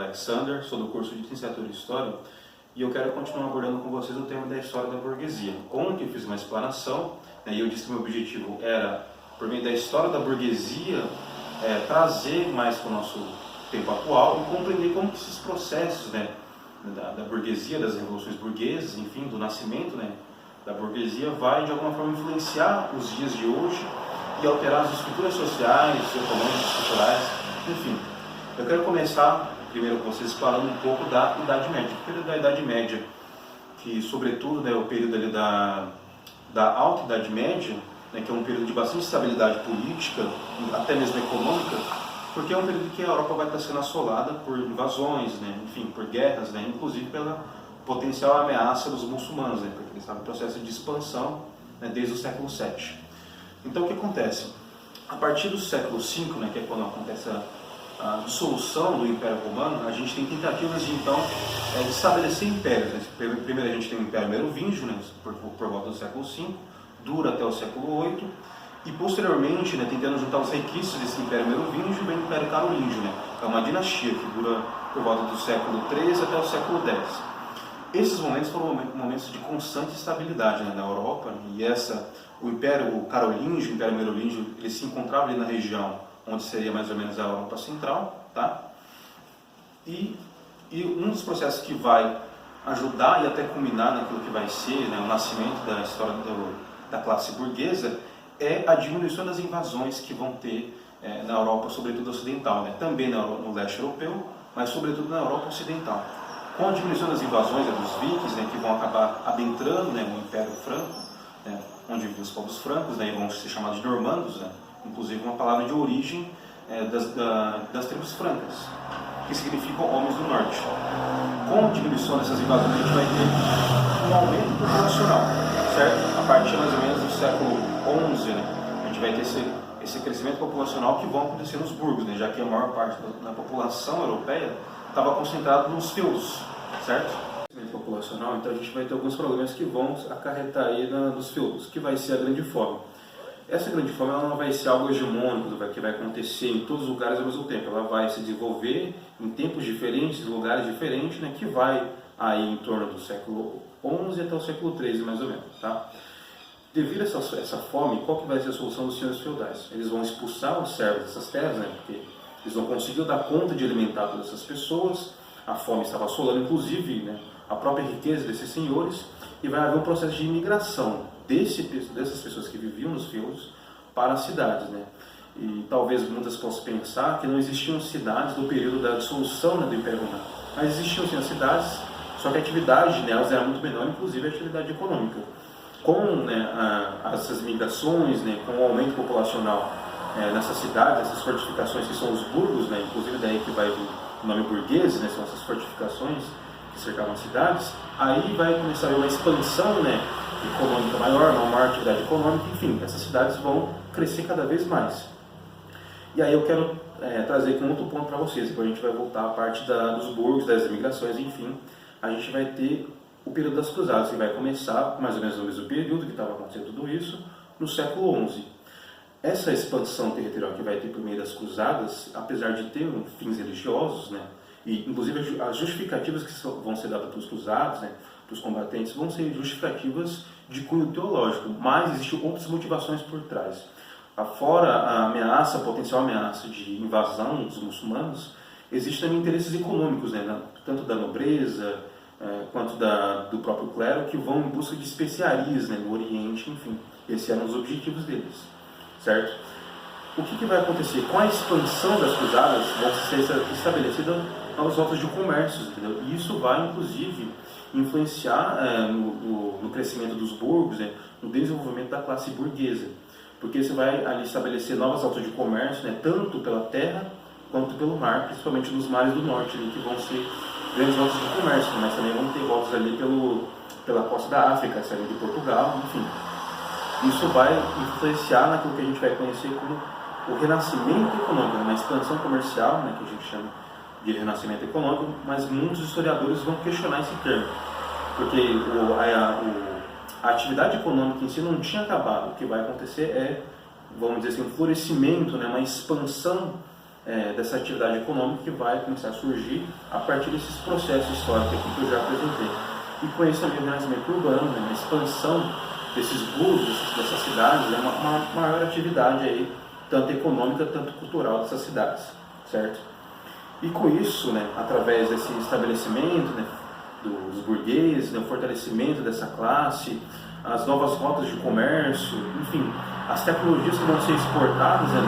Alexander, sou do curso de Licenciatura em História e eu quero continuar abordando com vocês o tema da história da burguesia. Ontem eu fiz uma explanação e eu disse que o meu objetivo era, por meio da história da burguesia, trazer mais para o nosso tempo atual e compreender como que esses processos da burguesia, das revoluções burguesas, enfim, do nascimento da burguesia, vai de alguma forma influenciar os dias de hoje e alterar as estruturas sociais, econômicas, culturais, enfim. Eu quero começar primeiro com vocês falando um pouco da Idade Média, o período da Idade Média, que sobretudo o período ali da Alta Idade Média, que é um período de bastante estabilidade política, até mesmo econômica, porque é um período que a Europa vai estar sendo assolada por invasões, enfim, por guerras, inclusive pela potencial ameaça dos muçulmanos, porque eles estavam em processo de expansão desde o século VII. Então o que acontece? A partir do século V, que é quando acontece a dissolução do Império Romano, a gente tem tentativas de então de estabelecer impérios. Primeiro a gente tem o Império Merovingio, por volta do século V, dura até o século VIII, e posteriormente, tentando juntar os requisitos desse Império Merovingio, vem o Império Carolíngio, é uma dinastia que dura por volta do século XIII até o século X. Esses momentos foram momentos de constante estabilidade na Europa, e o Império Carolíngio, o Império Merovingio, ele se encontrava ali na região onde seria mais ou menos a Europa Central, tá? E um dos processos que vai ajudar e até culminar naquilo que vai ser o nascimento da história da classe burguesa é a diminuição das invasões que vão ter na Europa, sobretudo ocidental, também no leste europeu, mas sobretudo na Europa ocidental. Com a diminuição das invasões dos vikings, que vão acabar adentrando o Império Franco, onde os povos francos vão ser chamados de normandos, inclusive uma palavra de origem das tribos francas, que significam homens do norte. Com a diminuição dessas invasões, a gente vai ter um aumento populacional, certo? A partir mais ou menos do século XI, a gente vai ter esse crescimento populacional que vão acontecer nos burgos, já que a maior parte da população europeia estava concentrada nos feudos, certo? Populacional, então a gente vai ter alguns problemas que vão acarretar aí nos feudos, que vai ser a Grande Fome. Essa Grande Fome ela não vai ser algo hegemônico, que vai acontecer em todos os lugares ao mesmo tempo. Ela vai se desenvolver em tempos diferentes, em lugares diferentes, que vai aí em torno do século XI até o século XIII, mais ou menos. Tá? Devido a essa fome, qual que vai ser a solução dos senhores feudais? Eles vão expulsar os servos dessas terras, porque eles não conseguiram dar conta de alimentar todas essas pessoas, a fome estava assolando, inclusive, a própria riqueza desses senhores, e vai haver um processo de imigração dessas pessoas que viviam nos feudos para as cidades. E talvez muitas possam pensar que não existiam cidades no período da dissolução do Império Romano, mas existiam sim as cidades, só que a atividade nelas era muito menor, inclusive a atividade econômica. Com essas migrações, com o aumento populacional nessas cidades, essas fortificações que são os burgos, inclusive daí que vai vir o nome burguês, são essas fortificações que cercavam as cidades, aí vai começar a haver uma expansão econômica maior, uma maior atividade econômica, enfim, essas cidades vão crescer cada vez mais. E aí eu quero trazer aqui um outro ponto para vocês, depois a gente vai voltar à parte dos burgos, das imigrações, enfim, a gente vai ter o período das cruzadas, que vai começar mais ou menos no mesmo período que estava acontecendo tudo isso, no século XI. Essa expansão territorial que vai ter por meio das cruzadas, apesar de ter fins religiosos, e inclusive as justificativas que vão ser dadas para os cruzados, para os combatentes, vão ser justificativas de cunho teológico, mas existem outras motivações por trás. Fora a potencial ameaça de invasão dos muçulmanos, existem também interesses econômicos, tanto da nobreza quanto do próprio clero, que vão em busca de especiarias no Oriente, enfim, esses eram os objetivos deles, certo? O que vai acontecer? Com a expansão das cruzadas, vão ser estabelecidas novas rotas de comércio, entendeu? E isso vai, inclusive, influenciar no crescimento dos burgos, no desenvolvimento da classe burguesa, porque você vai ali estabelecer novas rotas de comércio, tanto pela terra quanto pelo mar, principalmente nos mares do norte, que vão ser grandes rotas de comércio, mas também vão ter rotas ali pela costa da África, saindo de Portugal, enfim. Isso vai influenciar naquilo que a gente vai conhecer como o renascimento econômico, uma expansão comercial, que a gente chama de renascimento econômico, mas muitos historiadores vão questionar esse termo, porque a atividade econômica em si não tinha acabado. O que vai acontecer vamos dizer assim, um florescimento, uma expansão dessa atividade econômica que vai começar a surgir a partir desses processos históricos aqui que eu já apresentei. E com isso também o renascimento urbano, né, a expansão desses burgos, dessas cidades, é uma maior atividade aí, tanto econômica, tanto cultural dessas cidades, certo? E com isso, né, através desse estabelecimento, né, dos burgueses, né, o fortalecimento dessa classe, as novas rotas de comércio, enfim, as tecnologias que vão ser exportadas, né,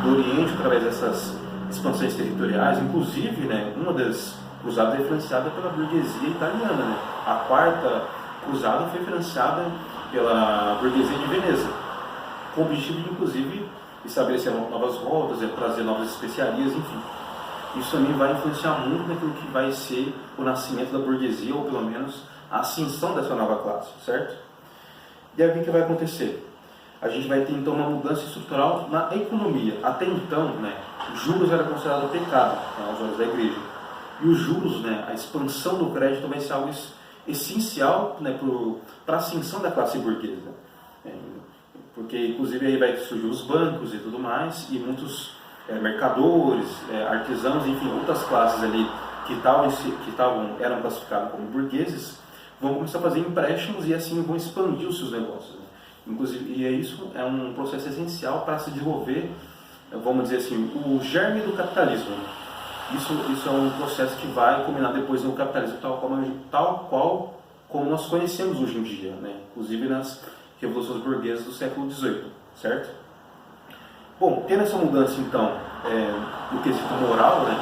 do Oriente através dessas expansões territoriais, inclusive, né, uma das cruzadas é financiada pela burguesia italiana, né? A quarta cruzada foi financiada pela burguesia de Veneza, com o objetivo de, inclusive, estabelecer novas rotas, trazer novas especiarias, enfim. Isso também vai influenciar muito naquilo que vai ser o nascimento da burguesia, ou pelo menos a ascensão dessa nova classe, certo? E aí o que vai acontecer? A gente vai ter então uma mudança estrutural na economia. Até então, né, juros era considerado pecado, né, aos olhos da igreja. E os juros, né, a expansão do crédito vai ser algo essencial, né, para a ascensão da classe burguesa. Porque, inclusive, aí vai surgir os bancos e tudo mais, e muitos mercadores, artesãos, enfim, outras classes ali eram classificados como burgueses, vão começar a fazer empréstimos e assim vão expandir os seus negócios. Né? Inclusive, isso é um processo essencial para se desenvolver, vamos dizer assim, o germe do capitalismo. Né? Isso é um processo que vai culminar depois no capitalismo tal qual como nós conhecemos hoje em dia, né? Inclusive nas revoluções burguesas do século XVIII, certo? Bom, tendo essa mudança então no quesito moral, né?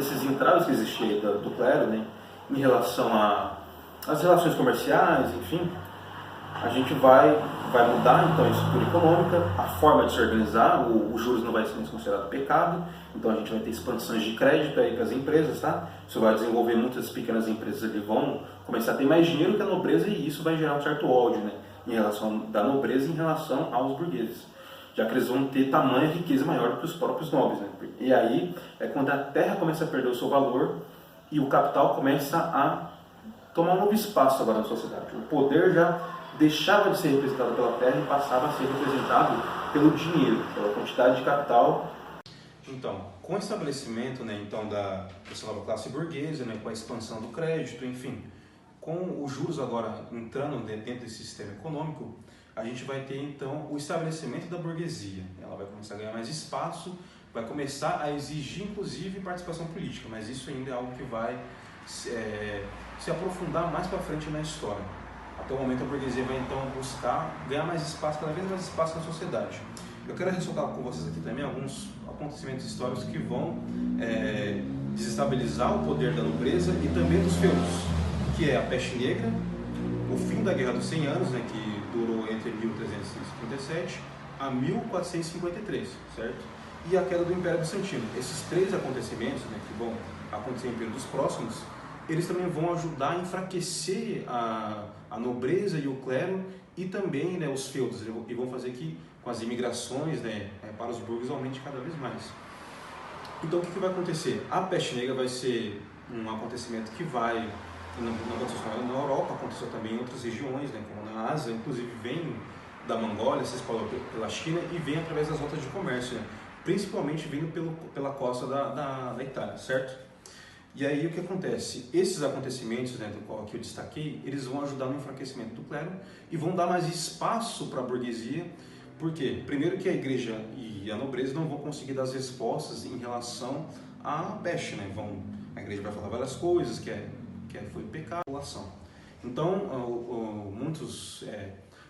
Esses entraves que existiam do clero, né? Em relação às relações comerciais, enfim, a gente vai mudar então a estrutura econômica, a forma de se organizar, os juros não vai ser mais considerado pecado, então a gente vai ter expansões de crédito aí para as empresas, tá? Isso vai desenvolver muitas pequenas empresas ali, vão começar a ter mais dinheiro que a nobreza e isso vai gerar um certo ódio, né? Em relação da nobreza em relação aos burgueses, já que eles vão ter tamanho e riqueza maior do que os próprios nobres, né? E aí é quando a terra começa a perder o seu valor e o capital começa a tomar um novo espaço agora na sociedade. O poder já deixava de ser representado pela terra e passava a ser representado pelo dinheiro, pela quantidade de capital. Então, com o estabelecimento, né, então, dessa nova classe burguesa, né, com a expansão do crédito, enfim, com os juros agora entrando dentro desse sistema econômico, a gente vai ter então o estabelecimento da burguesia. Ela vai começar a ganhar mais espaço, vai começar a exigir inclusive participação política, mas isso ainda é algo que vai se aprofundar mais para frente na história. Até o momento a burguesia vai então buscar ganhar mais espaço, cada vez mais espaço na sociedade. Eu quero ressaltar com vocês aqui também alguns acontecimentos históricos que vão desestabilizar o poder da nobreza e também dos feudos, que é a peste negra, o fim da Guerra dos 100 Anos, né, que durou entre 1357 a 1453, certo? E a queda do Império Bizantino. Esses três acontecimentos, né, que vão acontecer em períodos próximos, eles também vão ajudar a enfraquecer a nobreza e o clero e também, né, os feudos, e vão fazer que com as imigrações, né, para os burgos aumente cada vez mais. Então o que vai acontecer? A peste negra vai ser um acontecimento que não aconteceu só na Europa, aconteceu também em outras regiões, né, como na Ásia, inclusive vem da Mongólia, se espalhou pela China e vem através das rotas de comércio, né, principalmente vindo pela costa da Itália, certo? E aí o que acontece? Esses acontecimentos, né, do qual aqui eu destaquei, eles vão ajudar no enfraquecimento do clero e vão dar mais espaço para a burguesia. Por quê? Primeiro que a igreja e a nobreza não vão conseguir dar as respostas em relação à peste, né? A igreja vai falar várias coisas, que foi pecado, população. Então, muitos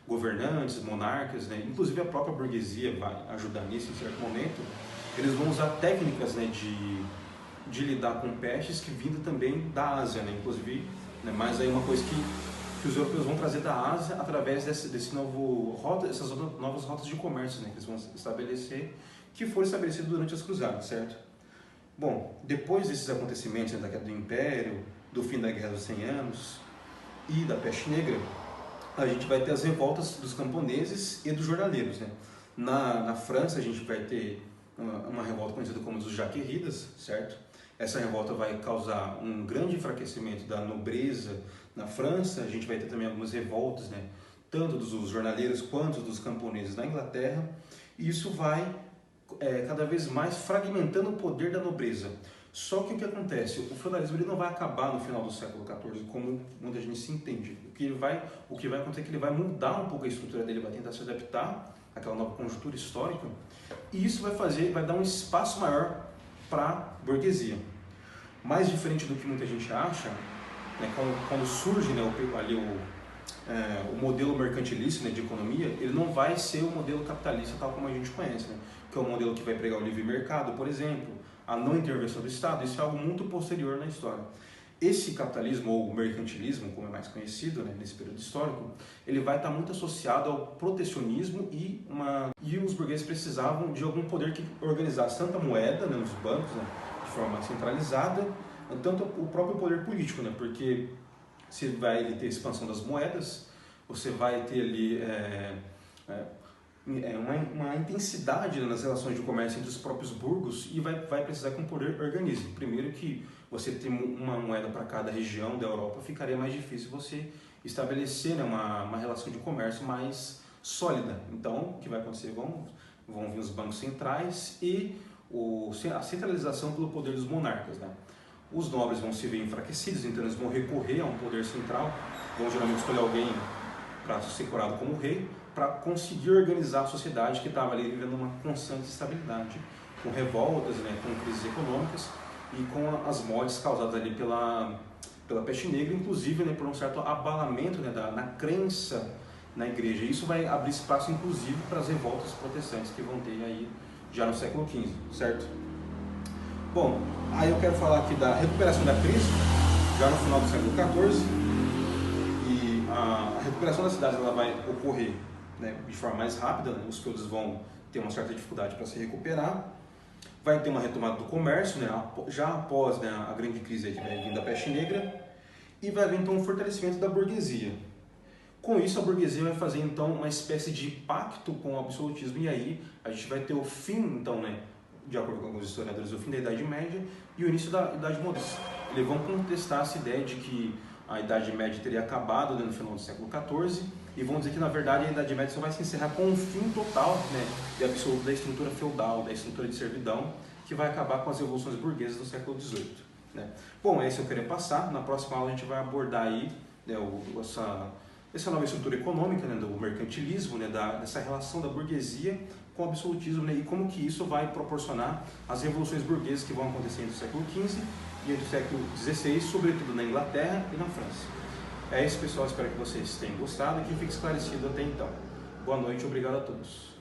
governantes, monarcas, né, inclusive a própria burguesia vai ajudar nisso em certo momento, eles vão usar técnicas, né, de lidar com pestes que vindo também da Ásia, né, inclusive, né, mas aí uma coisa que os europeus vão trazer da Ásia através dessas novas rotas de comércio, né, que eles vão estabelecer, que foram estabelecidas durante as cruzadas, certo? Bom, depois desses acontecimentos, né, da queda do Império, do fim da Guerra dos 100 Anos e da peste negra, a gente vai ter as revoltas dos camponeses e dos jornaleiros, né? Na França a gente vai ter uma revolta conhecida como os Jaqueridas, certo? Essa revolta vai causar um grande enfraquecimento da nobreza na França. A gente vai ter também algumas revoltas, né, tanto dos jornaleiros quanto dos camponeses na Inglaterra. E isso vai cada vez mais fragmentando o poder da nobreza. Só que o que acontece? O feudalismo ele não vai acabar no final do século XIV, como muita gente se entende. O que vai acontecer é que ele vai mudar um pouco a estrutura dele, vai tentar se adaptar àquela nova conjuntura histórica, e isso vai dar um espaço maior para a burguesia. Mais diferente do que muita gente acha, né, quando surge, né, o modelo mercantilista, né, de economia, ele não vai ser o modelo capitalista tal como a gente conhece, né, que é o modelo que vai pregar o livre mercado, por exemplo, a não intervenção do Estado. Isso é algo muito posterior na história. Esse capitalismo, ou mercantilismo, como é mais conhecido, né, nesse período histórico, ele vai estar muito associado ao protecionismo e os burgueses precisavam de algum poder que organizasse tanto a moeda, né, nos bancos, né, de forma centralizada, tanto o próprio poder político, né, porque você vai ter expansão das moedas, você vai ter ali uma intensidade nas relações de comércio entre os próprios burgos, e vai precisar que um poder organize. Primeiro que você ter uma moeda para cada região da Europa, ficaria mais difícil você estabelecer, né, uma relação de comércio mais sólida. Então, o que vai acontecer? Vão vir os bancos centrais e a centralização pelo poder dos monarcas, né? Os nobres vão se ver enfraquecidos, então eles vão recorrer a um poder central, vão geralmente escolher alguém para ser coroado como rei, para conseguir organizar a sociedade que estava ali vivendo uma constante instabilidade, com revoltas, né, com crises econômicas e com as mortes causadas ali pela peste negra, inclusive, né, por um certo abalamento, né, na crença na igreja. Isso vai abrir espaço, inclusive, para as revoltas protestantes que vão ter aí já no século XV, certo? Bom, aí eu quero falar aqui da recuperação da crise, já no final do século XIV, e a recuperação das cidades ela vai ocorrer, né, de forma mais rápida, né, os feudos vão ter uma certa dificuldade para se recuperar, vai ter uma retomada do comércio, né, já após, né, a grande crise que vai vir da peste negra, e vai haver então um fortalecimento da burguesia. Com isso, a burguesia vai fazer então uma espécie de pacto com o absolutismo, e aí a gente vai ter o fim, então, né, de acordo com alguns historiadores, o fim da Idade Média e o início da Idade Moderna. Eles vão contestar essa ideia de que a Idade Média teria acabado, né, no final do século XIV, e vão dizer que, na verdade, a Idade Média só vai se encerrar com um fim total, né, e absoluto da estrutura feudal, da estrutura de servidão, que vai acabar com as revoluções burguesas do século XVIII. Né? Bom, esse eu queria passar. Na próxima aula a gente vai abordar aí, né, essa nova estrutura econômica, né, do mercantilismo, né, dessa relação da burguesia com o absolutismo, né, e como que isso vai proporcionar as revoluções burguesas que vão acontecer entre o século XV e entre o século XVI, sobretudo na Inglaterra e na França. É isso, pessoal. Espero que vocês tenham gostado e que fique esclarecido até então. Boa noite, obrigado a todos.